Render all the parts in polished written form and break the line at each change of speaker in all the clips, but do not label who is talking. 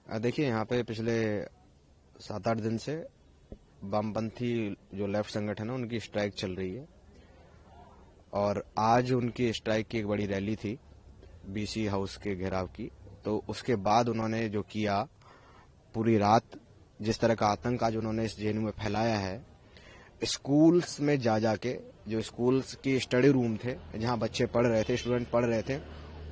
देखिए, यहाँ पे पिछले 7-8 दिन से वामपंथी जो लेफ्ट संगठन है उनकी स्ट्राइक चल रही है और आज उनकी स्ट्राइक की एक बड़ी रैली थी बीसी हाउस के घेराव की। तो उसके बाद उन्होंने जो किया, पूरी रात जिस तरह का आतंक आज उन्होंने इस जेएनयू में फैलाया है, स्कूल्स में जा जाके, जो स्कूल्स की स्टडी रूम थे जहां बच्चे पढ़ रहे थे, स्टूडेंट पढ़ रहे थे,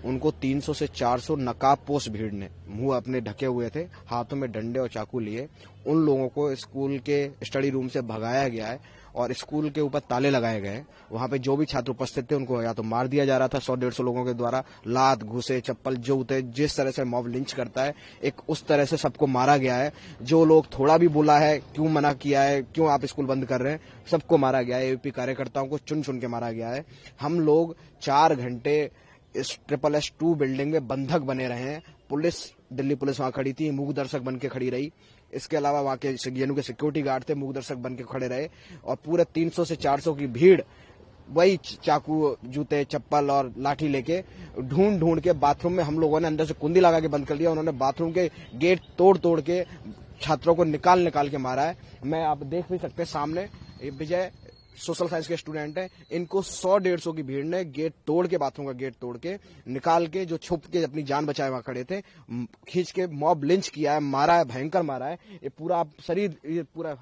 उनको 300 से 400 नकाबपोश भीड़ ने, मुंह अपने ढके हुए थे, हाथों में डंडे और चाकू लिए, उन लोगों को स्कूल के स्टडी रूम से भगाया गया है और स्कूल के ऊपर ताले लगाए गए हैं। वहां पे जो भी छात्र उपस्थित थे उनको या तो मार दिया जा रहा था 100-150 लोगों के द्वारा, लात, घुसे, चप्पल, जूते, जिस तरह से मॉब लिंच करता है एक उस तरह से सबको मारा गया है। जो लोग थोड़ा भी बोला है, क्यों मना किया है, क्यों आप स्कूल बंद कर रहे हैं, सबको मारा गया है। एबीपी कार्यकर्ताओं को चुन चुन के मारा गया है। हम लोग 4 घंटे इस SSS-2 बिल्डिंग में बंधक बने रहे हैं। पुलिस, दिल्ली पुलिस वहां खड़ी थी, मूक दर्शक बन के खड़ी रही। इसके अलावा वहां के जेएनयू के सिक्योरिटी गार्ड थे, मूक दर्शक बन के खड़े रहे और पूरे 300 से 400 की भीड़ वही चाकू, जूते, चप्पल और लाठी लेके ढूंढ ढूंढ के बाथरूम में हम लोगों ने अंदर से कुंडी लगा के बंद कर दिया। उन्होंने बाथरूम के गेट तोड़ तोड़ के छात्रों को निकाल निकाल के मारा है। मैं, आप देख भी सकते हैं सामने, विजय सोशल साइंस के स्टूडेंट हैं, इनको 100-150 की भीड़ ने गेट तोड़ के, बाथरूम का गेट तोड़ के निकाल के, जो छुप के अपनी जान बचाए वहां खड़े थे, खींच के मॉब लिंच किया है, मारा है, भयंकर मारा है। ये पूरा शरीर, ये पूरा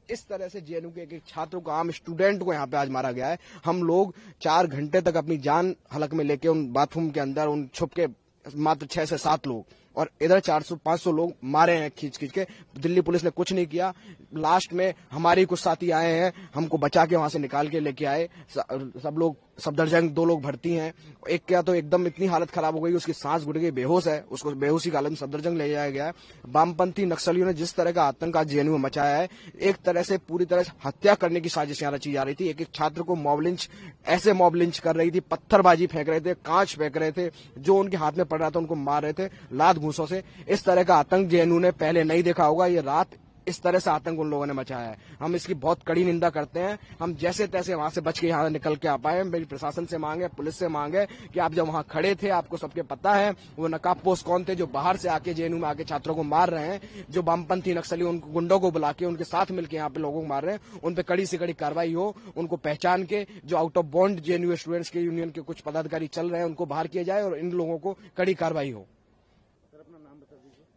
इस तरह से जेएनयू के एक छात्र को, आम स्टूडेंट को यहाँ पे आज मारा गया है। हम लोग 4 घंटे तक अपनी जान हलक में लेके उन बाथरूम के अंदर, उन छुप के मात्र 6 से 7 लोग, और इधर 400-500 लोग मारे हैं खींच खींच के। दिल्ली पुलिस ने कुछ नहीं किया। लास्ट में हमारे कुछ साथी आए हैं, हमको बचा के वहां से निकाल के लेके आए। सब लोग, सफदरजंग 2 लोग भर्ती हैं। एक क्या तो एकदम इतनी हालत खराब हो गई, उसकी सांस घुट गई, बेहोश है, उसको बेहोशी की हालत में सफदरजंग ले जाया गया है। वामपंथी नक्सलियों ने जिस तरह का आतंक आज जेएनयू में मचाया है, एक तरह से पूरी तरह से हत्या करने की साजिश यहाँ रची जा रही थी। एक छात्र को मॉब लिंच, ऐसे मॉब लिंच कर रही थी, पत्थरबाजी फेंक रहे थे, कांच फेंक रहे थे, जो उनके हाथ में पड़ रहा था उनको मार रहे थे लात घूसों से। इस तरह का आतंक जेएनयू ने पहले नहीं देखा होगा। ये रात इस तरह से आतंक उन लोगों ने मचाया है। हम इसकी बहुत कड़ी निंदा करते हैं। हम जैसे तैसे वहां से बच के यहाँ निकल के आ पाए। मेरी प्रशासन से मांग है, पुलिस से मांग है कि आप जब वहां खड़े थे, आपको सबके पता है वो नकाबपोश कौन थे जो बाहर से आके जेएनयू में आके छात्रों को मार रहे हैं, जो वामपंथी नक्सली उन गुंडों को बुला के उनके साथ मिलकर यहाँ पे लोगों को मार रहे हैं, उन पे कड़ी से कड़ी कार्रवाई हो। उनको पहचान के, जो out of bond JNU students के यूनियन के कुछ पदाधिकारी चल रहे हैं, उनको बाहर किया जाए और इन लोगों को कड़ी कार्रवाई हो।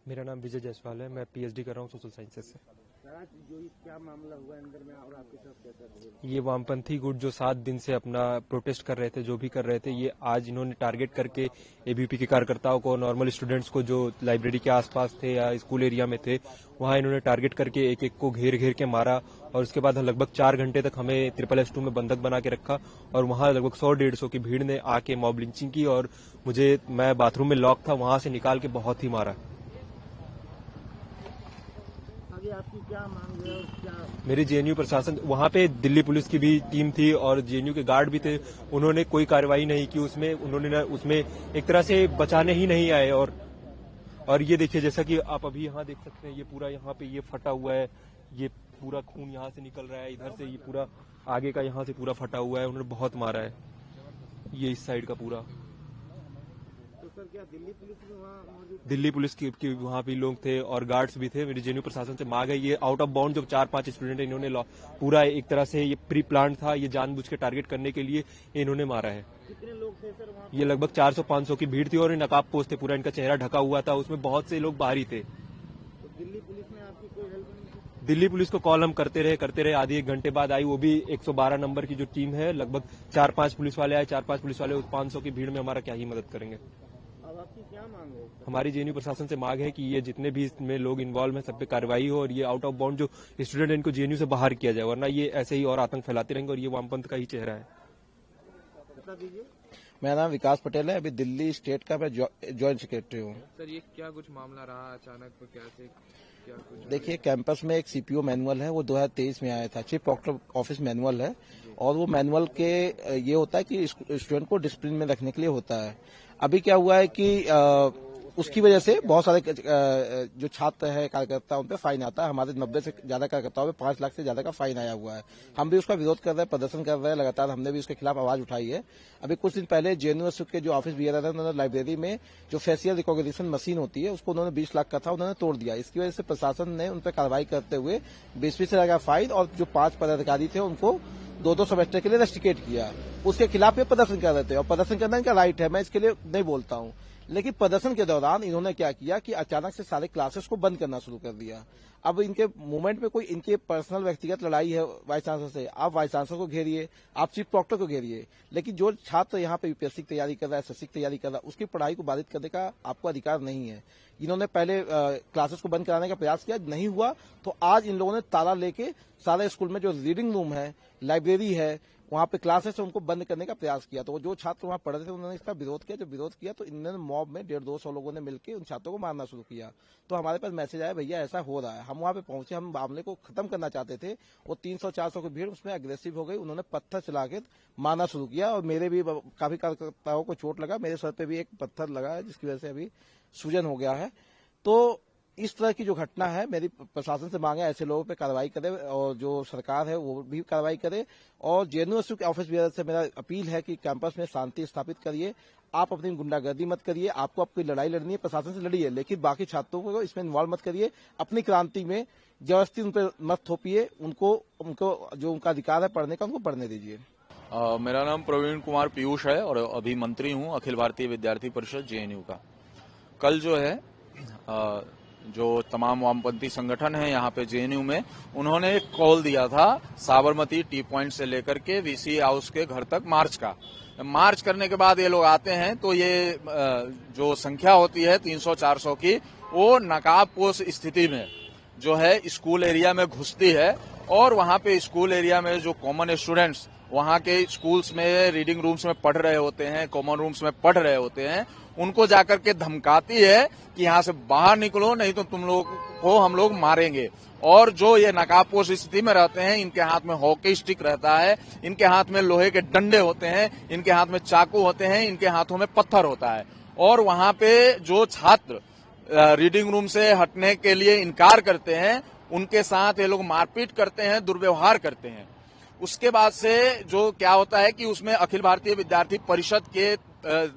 मेरा नाम विजय जायसवाल है, मैं पीएचडी कर रहा हूँ सोशल साइंसेज से।
जो क्या मामला हुआ अंदर में और आपके साथ क्या कर रहे थे?
ये वामपंथी गुट जो 7 दिन से अपना प्रोटेस्ट कर रहे थे, जो भी कर रहे थे, ये आज इन्होंने टारगेट करके एबीपी के कार्यकर्ताओं को, नॉर्मल स्टूडेंट्स को जो लाइब्रेरी के आसपास थे या स्कूल एरिया में थे, वहां इन्होंने टारगेट करके एक एक को घेर घेर के मारा और उसके बाद लगभग 4 घंटे तक हमें SSS-2 में बंधक बना के रखा और वहां लगभग 100-150 की भीड़ ने आके मॉब लिंचिंग की और मैं बाथरूम में लॉक था, वहां से निकाल के बहुत ही मारा।
आपकी क्या मांग है और क्या?
मेरी जेएनयू प्रशासन, वहां पे दिल्ली पुलिस की भी टीम थी और जेएनयू के गार्ड भी थे, उन्होंने कोई कार्रवाई नहीं की उसमें। उन्होंने उसमें एक तरह से बचाने ही नहीं आए। और ये देखिए, जैसा कि आप अभी यहाँ देख सकते हैं, ये पूरा यहाँ पे ये फटा हुआ है, ये पूरा खून यहाँ से निकल रहा है, इधर से ये पूरा आगे का यहाँ से पूरा फटा हुआ है। उन्होंने बहुत मारा है, ये इस साइड का पूरा।
सर, क्या दिल्ली पुलिस भी वहाँ मौजूद?
दिल्ली पुलिस की वहाँ भी लोग थे और गार्ड्स भी थे। मेरी जेएनयू प्रशासन से मांग है, ये आउट ऑफ बाउंड जो 4-5 स्टूडेंट इन्होंने पूरा एक तरह से ये प्री प्लान था, ये जानबूझ के टारगेट करने के लिए इन्होंने मारा है।
कितने लोग थे सर वहाँ?
ये लगभग 400-500 की भीड़ थी और नकाबपोश थे, पूरा इनका चेहरा ढका हुआ था, उसमें बहुत से लोग बाहरी थे।
तो दिल्ली पुलिस ने आपकी कोई हेल्प नहीं की?
दिल्ली पुलिस को कॉल हम करते रहे, आधी 1 घंटे बाद आई, वो भी 112 नंबर की जो टीम है, लगभग 4-5 पुलिस वाले आए। 4-5 पुलिस वाले 500 की भीड़ में हमारा क्या ही मदद करेंगे।
आपकी क्या मांग है?
हमारी जेएनयू प्रशासन से मांग है कि ये जितने भी इसमें लोग इन्वॉल्व हैं, सब पे कार्रवाई हो और ये आउट ऑफ बाउंड जो स्टूडेंट है, इनको जेएनयू से बाहर किया जाए, वरना ये ऐसे ही और आतंक फैलाते रहेंगे और ये वामपंथ का ही चेहरा है।
बता दीजिए।
मेरा नाम विकास पटेल है, अभी दिल्ली स्टेट का मैं ज्वाइंट सेक्रेटरी हूँ।
सर, ये क्या कुछ मामला रहा अचानक, कैसे क्या कुछ?
देखिए, कैंपस में एक सीपीओ मैनुअल है, वो 2023 में आया था, चीफ प्रोक्टर ऑफिस मैनुअल है, और वो मैनुअल के ये होता है कि स्टूडेंट को डिसिप्लिन में रखने के लिए होता है। अभी क्या हुआ है कि उसकी वजह से बहुत सारे जो छात्र है कार्यकर्ता उन पे फाइन आता है। हमारे 90 से ज्यादा कार्यकर्ताओं पे 5 लाख से ज्यादा का फाइन आया हुआ है। हम भी उसका विरोध कर रहे हैं, प्रदर्शन कर रहे हैं लगातार। हमने भी उसके खिलाफ आवाज उठाई है। अभी कुछ दिन पहले जेएनयू के जो ऑफिस बियर है उन्होंने लाइब्रेरी में जो फेशियल रिकॉग्निशन मशीन होती है उसको उन्होंने 20 लाख का था, उन्होंने तोड़ दिया। इसकी वजह से प्रशासन ने उन पर कार्रवाई करते हुए 20 से लगा फाइन और जो 5 पदाधिकारी थे उनको 2-2 सेमेस्टर के लिए रेस्ट्रिकेट किया। उसके खिलाफ ये प्रदर्शन कर रहे थे और प्रदर्शन करना इनका राइट है, मैं इसके लिए नहीं बोलता हूं। लेकिन प्रदर्शन के दौरान इन्होंने क्या किया कि अचानक से सारे क्लासेस को बंद करना शुरू कर दिया। अब इनके मूवमेंट में कोई इनके पर्सनल व्यक्तिगत लड़ाई है वाइस चांसलर से, आप वाइस चांसलर को घेरिए, आप चीफ प्रॉक्टर को घेरिए, लेकिन जो छात्र यहाँ पे यूपीएससी की तैयारी कर रहा है, एसएससी की तैयारी कर रहा है, उसकी पढ़ाई को बाधित करने का आपको अधिकार नहीं है। इन्होंने पहले क्लासेस को बंद कराने का प्रयास किया, नहीं हुआ तो आज इन लोगों ने ताला लेके सारे स्कूल में जो रीडिंग रूम है, लाइब्रेरी है, वहां पे क्लासेस है उनको बंद करने का प्रयास किया। तो जो छात्र वहां पढ़ रहे थे उन्होंने इसका विरोध किया। जो विरोध किया तो इन्होंने मॉब में 150-200 लोगों ने मिलकर उन छात्रों को मारना शुरू किया। तो हमारे पास मैसेज आया, भैया ऐसा हो रहा है। हम वहां पे पहुंचे, हम मामले को खत्म करना चाहते थे। वो 300-400 की भीड़ उसमें अग्रेसिव हो गई, उन्होंने पत्थर चला के मारना शुरू किया और मेरे भी काफी कार्यकर्ताओं को चोट लगा। मेरे सर पे भी एक पत्थर लगा है जिसकी वजह से अभी सूजन हो गया है। तो इस तरह की जो घटना है, मेरी प्रशासन से मांग है ऐसे लोगों पे कार्रवाई करे और जो सरकार है वो भी कार्रवाई करे। और जेएनयू के ऑफिस बियर से मेरा अपील है कि कैंपस में शांति स्थापित करिए। आप अपनी गुंडागर्दी मत करिए, आपको आपकी लड़ाई लड़नी है प्रशासन से लड़िए, लेकिन बाकी छात्रों को इसमें इन्वॉल्व मत करिए। अपनी क्रांति में जबरदस्ती उन पर मत थोपिए। उनको जो उनका अधिकार है पढ़ने का, उनको पढ़ने दीजिए।
मेरा नाम प्रवीण कुमार पीयूष है और अभी मंत्री हूं अखिल भारतीय विद्यार्थी परिषद जेएनयू का। कल जो है जो तमाम वामपंथी संगठन है यहाँ पे जेएनयू में, उन्होंने एक कॉल दिया था साबरमती टी पॉइंट से लेकर के वीसी हाउस के घर तक मार्च का। मार्च करने के बाद ये लोग आते हैं तो ये जो संख्या होती है 300-400 की, वो नकाबपोश स्थिति में जो है स्कूल एरिया में घुसती है और वहाँ पे स्कूल एरिया में जो कॉमन स्टूडेंट्स वहाँ के स्कूल्स में रीडिंग रूम्स में पढ़ रहे होते हैं, कॉमन रूम्स में पढ़ रहे होते हैं, उनको जाकर के धमकाती है कि यहाँ से बाहर निकलो, नहीं तो तुम लोग को हम लोग मारेंगे। और जो ये नकाबपोश स्थिति में रहते हैं, इनके हाथ में हॉकी स्टिक रहता है, इनके हाथ में लोहे के डंडे होते हैं, इनके हाथ में चाकू होते हैं, इनके हाथों में पत्थर होता है। और वहाँ पे जो छात्र रीडिंग रूम से हटने के लिए इनकार करते हैं, उनके साथ ये लोग मारपीट करते हैं, दुर्व्यवहार करते हैं। उसके बाद से जो क्या होता है कि उसमें अखिल भारतीय विद्यार्थी परिषद के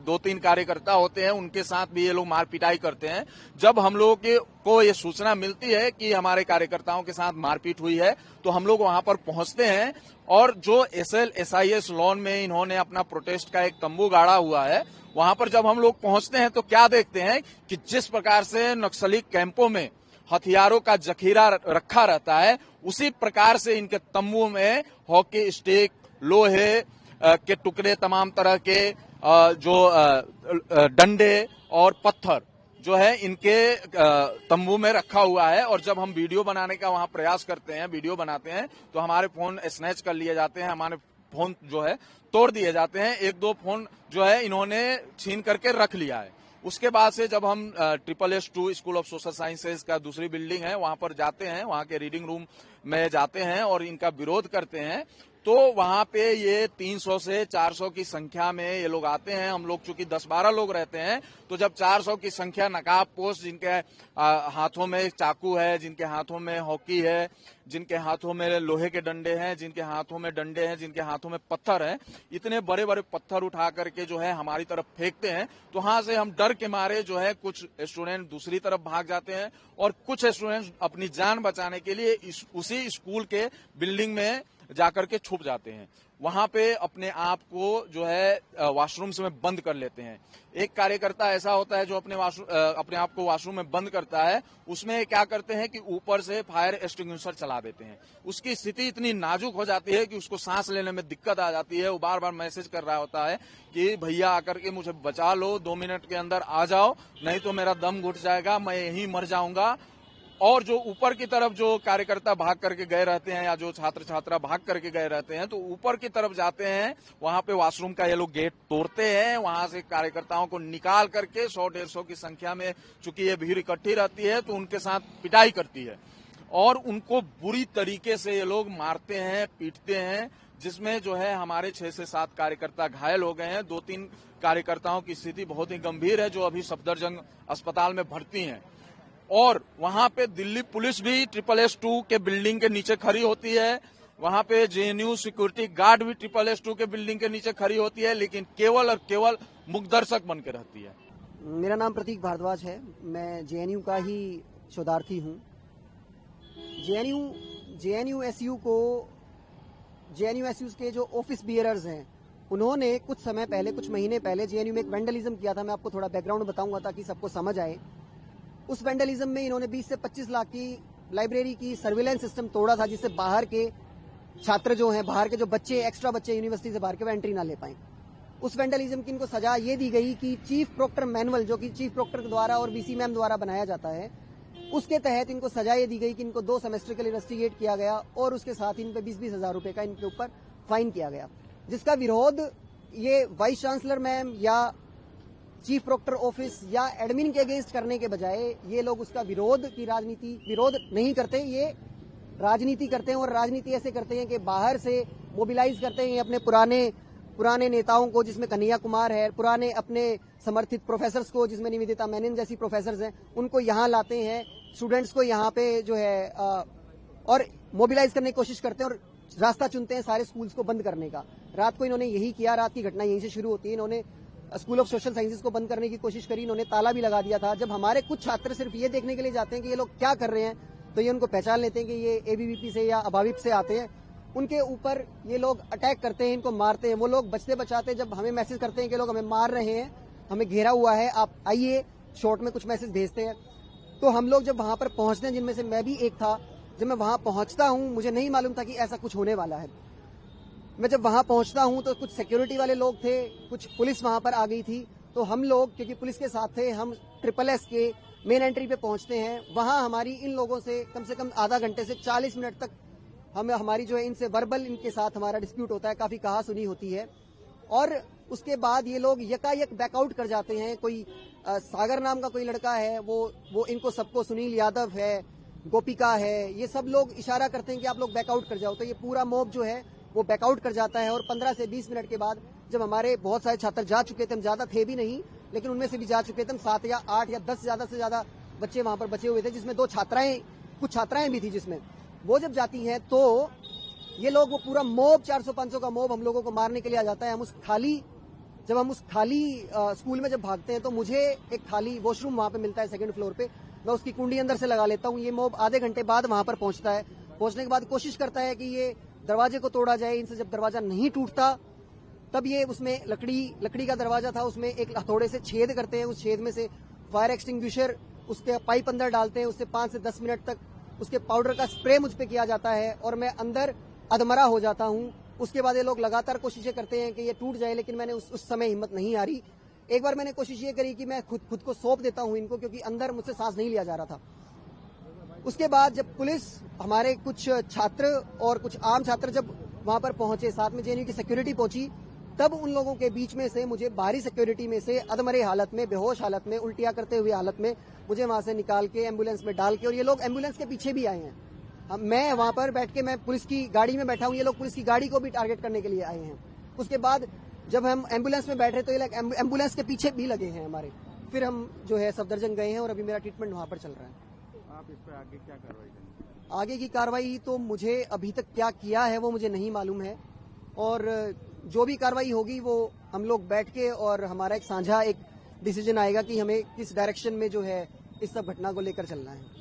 2-3 कार्यकर्ता होते हैं, उनके साथ भी ये लोग मार पिटाई करते हैं। जब हम लोगों को ये सूचना मिलती है कि हमारे कार्यकर्ताओं के साथ मारपीट हुई है तो हम लोग वहां पर पहुंचते हैं और जो SIS लॉन में इन्होंने अपना प्रोटेस्ट का एक तंबू गाड़ा हुआ है, वहां पर जब हम लोग पहुंचते हैं तो क्या देखते हैं कि जिस प्रकार से नक्सली कैंपों में हथियारों का जखीरा रखा रहता है, उसी प्रकार से इनके तंबू में हॉकी स्टिक, लोहे के टुकड़े, तमाम तरह के जो डंडे और पत्थर जो है इनके तंबू में रखा हुआ है। और जब हम वीडियो बनाने का वहां प्रयास करते हैं, वीडियो बनाते हैं, तो हमारे फोन स्नैच कर लिए जाते हैं, हमारे फोन जो है तोड़ दिए जाते हैं। 1-2 फोन जो है इन्होंने छीन करके रख लिया है। उसके बाद से जब हम SSS2 school of social sciences का दूसरी बिल्डिंग है वहां पर जाते हैं, वहां के रीडिंग रूम में जाते हैं और इनका विरोध करते हैं, तो वहां पे ये 300 से 400 की संख्या में ये लोग आते हैं। हम लोग चूंकि 10-12 लोग रहते हैं, तो जब 400 की संख्या नकाबपोश, जिनके हाथों में चाकू है, जिनके हाथों में हॉकी है, जिनके हाथों में लोहे के डंडे हैं, जिनके हाथों में डंडे हैं, जिनके हाथों में पत्थर हैं, इतने बड़े बड़े पत्थर उठा करके जो है हमारी तरफ फेंकते हैं, तो वहां से हम डर के मारे जो है कुछ स्टूडेंट दूसरी तरफ भाग जाते हैं और कुछ स्टूडेंट अपनी जान बचाने के लिए उसी स्कूल के बिल्डिंग में जाकर के छुप जाते हैं। वहां पे अपने आप को जो है वॉशरूम्स में बंद कर लेते हैं। एक कार्यकर्ता ऐसा होता है जो अपने आप को वॉशरूम में बंद करता है, उसमें क्या करते हैं कि ऊपर से फायर एक्सटिंग्विशर चला देते हैं। उसकी स्थिति इतनी नाजुक हो जाती है कि उसको सांस लेने में दिक्कत आ जाती है। वो बार बार मैसेज कर रहा होता है कि भैया आकर के मुझे बचा लो, 2 मिनट के अंदर आ जाओ, नहीं तो मेरा दम घुट जाएगा, मैं यहीं मर जाऊंगा। और जो ऊपर की तरफ जो कार्यकर्ता भाग करके गए रहते हैं या जो छात्र छात्रा भाग करके गए रहते हैं, तो ऊपर की तरफ जाते हैं, वहां पे वॉशरूम का ये लोग गेट तोड़ते हैं, वहां से कार्यकर्ताओं को निकाल करके 100-150 की संख्या में, चूंकि ये भीड़ इकट्ठी रहती है, तो उनके साथ पिटाई करती है और उनको बुरी तरीके से ये लोग मारते हैं, पीटते हैं। जिसमें जो है हमारे 6 से 7 कार्यकर्ता घायल हो गए हैं। 2-3 कार्यकर्ताओं की स्थिति बहुत ही गंभीर है, जो अभी सफदरजंग अस्पताल में भर्ती हैं। और वहां पे दिल्ली पुलिस भी SSS-2 के बिल्डिंग के नीचे खड़ी होती है, वहां पे JNU सिक्योरिटी गार्ड भी SSS-2 के बिल्डिंग के नीचे खड़ी होती है, लेकिन केवल और केवल मुखदर्शक बन के रहती है।
मेरा नाम प्रतीक भारद्वाज है, मैं JNU का ही शोधार्थी हूँ। JNU SU के जो ऑफिस बियरर्स हैं, उन्होंने कुछ समय पहले, कुछ महीने पहले JNU में एक वेंडलिज्म किया था। मैं आपको थोड़ा बैकग्राउंड बताऊंगा ताकि सबको समझ आए। उस वेंडलिज्म में इन्होंने 20 से 25 लाख की लाइब्रेरी की सर्विलेंस सिस्टम तोड़ा था, जिससे बाहर के छात्र जो हैं, बाहर के जो बच्चे, एक्स्ट्रा बच्चे यूनिवर्सिटी से बाहर के, वो एंट्री ना ले पाए। उस वेंडलिज्म की इनको सजा ये दी गई कि चीफ प्रोक्टर मैनुअल, जो कि चीफ प्रोक्टर द्वारा और BC मैम द्वारा बनाया जाता है, उसके तहत इनको सजा ये दी गई कि इनको 2 सेमेस्टर के लिए इन्वेस्टिगेट किया गया और उसके साथ इन पे 20-20 हजार रुपए का इनके ऊपर फाइन किया गया, जिसका विरोध ये वाइस चांसलर मैम या चीफ प्रोक्टर ऑफिस या एडमिन के अगेंस्ट करने के बजाय ये लोग उसका विरोध नहीं करते, ये राजनीति करते हैं। और राजनीति ऐसे करते हैं कि बाहर से मोबिलाइज करते हैं अपने पुराने नेताओं को, जिसमें कन्हैया कुमार है, पुराने अपने समर्थित प्रोफेसर्स को, जिसमें निवेदिता मेनन जैसी प्रोफेसर्स हैं, उनको यहाँ लाते हैं, स्टूडेंट्स को यहाँ पे जो है और मोबिलाइज करने की कोशिश करते हैं और रास्ता चुनते हैं सारे स्कूल्स को बंद करने का। रात को इन्होंने यही किया, रात की घटना यहीं से शुरू होती है। इन्होंने स्कूल ऑफ सोशल साइंसेज को बंद करने की कोशिश करी, इन्होंने ताला भी लगा दिया था। जब हमारे कुछ छात्र सिर्फ ये देखने के लिए जाते हैं कि ये लोग क्या कर रहे हैं, तो ये उनको पहचान लेते हैं कि ये ABVP से या अभाविप से आते हैं, उनके ऊपर ये लोग अटैक करते हैं, इनको मारते हैं। वो लोग बचते बचाते जब हमें मैसेज करते हैं कि लोग हमें मार रहे हैं, हमें घेरा हुआ है, आप आइए, शॉर्ट में कुछ मैसेज भेजते हैं। तो हम लोग जब वहां पर पहुंचते हैं, जिनमें से मैं भी एक था, जब मैं वहां पहुंचता हूं, मुझे नहीं मालूम था कि ऐसा कुछ होने वाला है। मैं जब वहां पहुंचता हूं तो कुछ सिक्योरिटी वाले लोग थे, कुछ पुलिस वहां पर आ गई थी। तो हम लोग, क्योंकि पुलिस के साथ थे, हम SSS के मेन एंट्री पे पहुंचते हैं। वहां हमारी इन लोगों से कम आधा घंटे से 40 मिनट तक हमारी जो है इनसे वर्बल, इनके साथ हमारा डिस्प्यूट होता है, काफी कहा सुनी होती है। और उसके बाद ये लोग यकायक बैकआउट कर जाते हैं। कोई सागर नाम का कोई लड़का है, वो इनको सबको, सुनील यादव है, गोपिका है, ये सब लोग इशारा करते हैं कि आप लोग बैकआउट कर जाओ। तो ये पूरा मॉब जो है वो बैकआउट कर जाता है। और 15 से 20 मिनट के बाद जब हमारे बहुत सारे छात्र जा चुके थे, हम ज्यादा थे भी नहीं, लेकिन उनमें से भी जा चुके थे, हम 7 या 8 या 10 ज्यादा से ज्यादा बच्चे वहां पर बचे हुए थे, जिसमें कुछ छात्राएं भी थी। जिसमें वो जब जाती हैं तो ये लोग, वो पूरा मॉब, 400-500 का मॉब हम लोगों को मारने के लिए आ जाता है। जब हम उस खाली स्कूल में जब भागते हैं तो मुझे एक खाली वॉशरूम वहां पे मिलता है 2nd फ्लोर पे, मैं उसकी कुंडी अंदर से लगा लेता हूँ। ये मॉब आधे घंटे बाद वहां पर पहुंचता है। पहुंचने के बाद कोशिश करता है कि ये दरवाजे को तोड़ा जाए। इनसे जब दरवाजा नहीं टूटता, तब ये उसमें लकड़ी का दरवाजा था, उसमें एक हथौड़े से छेद करते हैं। उस छेद में से फायर एक्सटिंग्विशर, उसके पाइप अंदर डालते हैं। उससे 5 से 10 मिनट तक उसके पाउडर का स्प्रे मुझ पे किया जाता है और मैं अंदर अधमरा हो जाता हूँ। उसके बाद ये लोग लगातार कोशिशें करते हैं कि ये टूट जाए, लेकिन मैंने उस समय हिम्मत नहीं हारी। एक बार मैंने कोशिश ये करी कि मैं खुद को सौंप देता हूँ इनको, क्योंकि अंदर मुझसे सांस नहीं लिया जा रहा था। उसके बाद जब पुलिस, हमारे कुछ छात्र और कुछ आम छात्र जब वहां पर पहुंचे, साथ में JNU की सिक्योरिटी पहुंची, तब उन लोगों के बीच में से मुझे बाहरी सिक्योरिटी में से अधमरे हालत में, बेहोश हालत में, उल्टियां करते हुए हालत में मुझे वहां से निकाल के एम्बुलेंस में डाल के, और ये लोग एम्बुलेंस के पीछे भी आए हैं। मैं वहां पर बैठ के, मैं पुलिस की गाड़ी में बैठा हूं, ये लोग पुलिस की गाड़ी को भी टारगेट करने के लिए आए हैं। उसके बाद जब हम एम्बुलेंस में बैठ रहे तो ये लोग एम्बुलेंस के पीछे भी लगे हैं हमारे। फिर हम जो है सफदरजंग गए हैं और अभी मेरा ट्रीटमेंट वहां पर चल रहा है।
आप इस पर आगे क्या कार्रवाई करेंगे?
आगे की कार्रवाई तो मुझे अभी तक क्या किया है वो मुझे नहीं मालूम है, और जो भी कार्रवाई होगी वो हम लोग बैठ के, और हमारा एक साझा एक डिसीजन आएगा कि हमें किस डायरेक्शन में जो है इस सब घटना को लेकर चलना है।